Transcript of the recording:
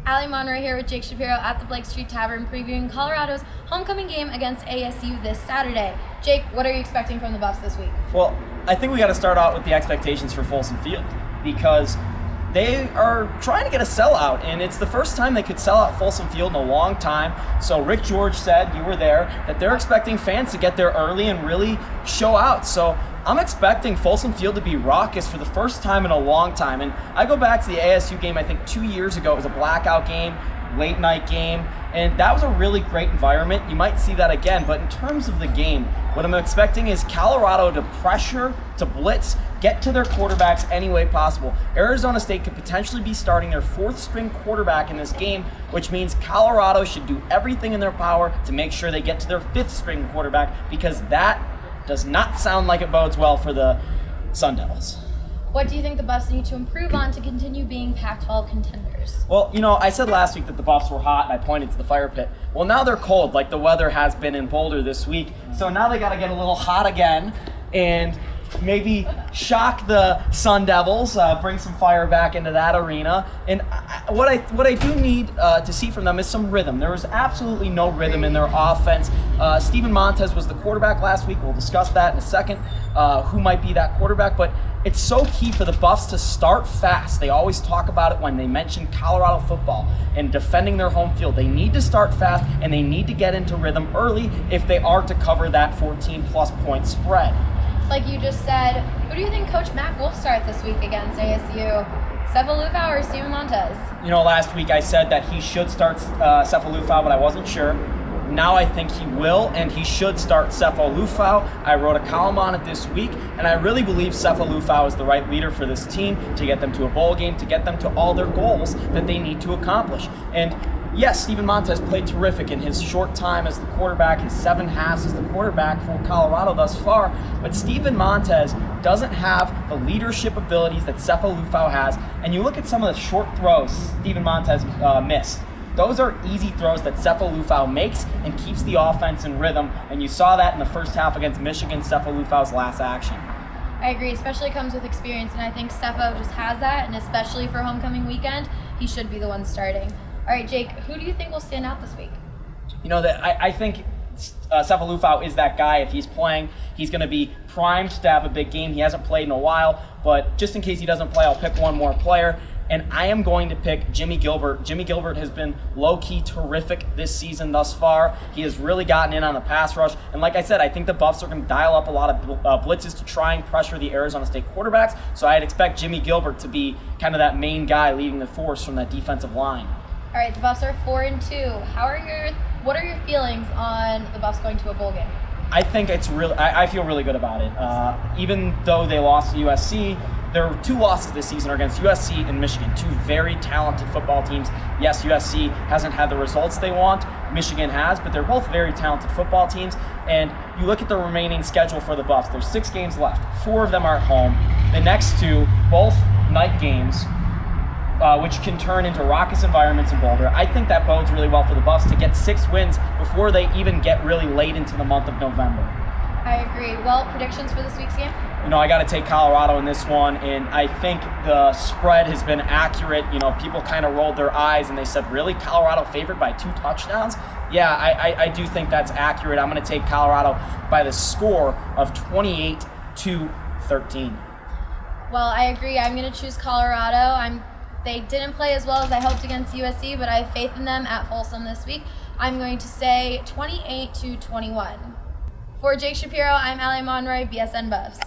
Allie Monroy here with Jake Shapiro at the Blake Street Tavern previewing Colorado's homecoming game against ASU this Saturday. Jake, what are you expecting from the Buffs this week? Well, I think we got to start out with the expectations for Folsom Field because they are trying to get a sellout, and it's the first time they could sell out Folsom Field in a long time. So Rick George said, you were there, that they're expecting fans to get there early and really show out. So I'm expecting Folsom Field to be raucous for the first time in a long time. And I go back to the ASU game, I think 2 years ago. It was a blackout game, late night game, and that was a really great environment. You might see that again, but in terms of the game, what I'm expecting is Colorado to pressure, to blitz, get to their quarterbacks any way possible. Arizona State could potentially be starting their fourth string quarterback in this game, which means Colorado should do everything in their power to make sure they get to their fifth string quarterback, because that does not sound like it bodes well for the Sun Devils. What do you think the Buffs need to improve on to continue being Pac-12 contenders? Well, I said last week that the Buffs were hot, and I pointed to the fire pit. Well, now they're cold, like the weather has been in Boulder this week. So now they got to get a little hot again and maybe shock the Sun Devils, bring some fire back into that arena. And what I do need to see from them is some rhythm. There was absolutely no rhythm in their offense. Steven Montez was the quarterback last week. We'll discuss that in a second, who might be that quarterback. But it's so key for the Buffs to start fast. They always talk about it when they mention Colorado football and defending their home field. They need to start fast, and they need to get into rhythm early if they are to cover that 14-plus point spread. Like you just said, who do you think Coach Mack will start this week against ASU? Sefo Liufau or Steven Montez? Last week I said that he should start Sefo Liufau, but I wasn't sure. Now I think he will, and he should start Sefo Liufau. I wrote a column on it this week, and I really believe Sefo Liufau is the right leader for this team to get them to a bowl game, to get them to all their goals that they need to accomplish. And yes, Steven Montez played terrific in his short time as the quarterback, his 7 halves as the quarterback for Colorado thus far, but Steven Montez doesn't have the leadership abilities that Sefo Liufau has. And you look at some of the short throws Steven Montez missed. Those are easy throws that Sefo Liufau makes and keeps the offense in rhythm, and you saw that in the first half against Michigan, Sefo Liufau's last action. I agree, especially comes with experience, and I think Sefo just has that, and especially for homecoming weekend, he should be the one starting. All right, Jake, who do you think will stand out this week? I think Sefo Liufau is that guy. If he's playing, he's going to be primed to have a big game. He hasn't played in a while, but just in case he doesn't play, I'll pick one more player, and I am going to pick Jimmy Gilbert. Jimmy Gilbert has been low-key terrific this season thus far. He has really gotten in on the pass rush, and like I said, I think the Buffs are going to dial up a lot of blitzes to try and pressure the Arizona State quarterbacks, so I'd expect Jimmy Gilbert to be kind of that main guy leading the force from that defensive line. All right, the Buffs are 4-2. What are your feelings on the Buffs going to a bowl game? I think it's I feel really good about it. Even though they lost to USC, there were 2 losses this season against USC and Michigan, 2 very talented football teams. Yes, USC hasn't had the results they want. Michigan has, but they're both very talented football teams. And you look at the remaining schedule for the Buffs. There's 6 games left. 4 of them are at home. The next 2, both night games, which can turn into raucous environments in Boulder. I think that bodes really well for the Buffs to get 6 wins before they even get really late into the month of November. I agree. Well, predictions for this week's game? I got to take Colorado in this one, and I think the spread has been accurate. People kind of rolled their eyes, and they said, really, Colorado favored by 2 touchdowns? Yeah, I do think that's accurate. I'm going to take Colorado by the score of 28-13. Well, I agree. I'm going to choose Colorado. They didn't play as well as I hoped against USC, but I have faith in them at Folsom this week. I'm going to say 28-21. For Jake Shapiro, I'm Allie Monroy, BSN Buffs.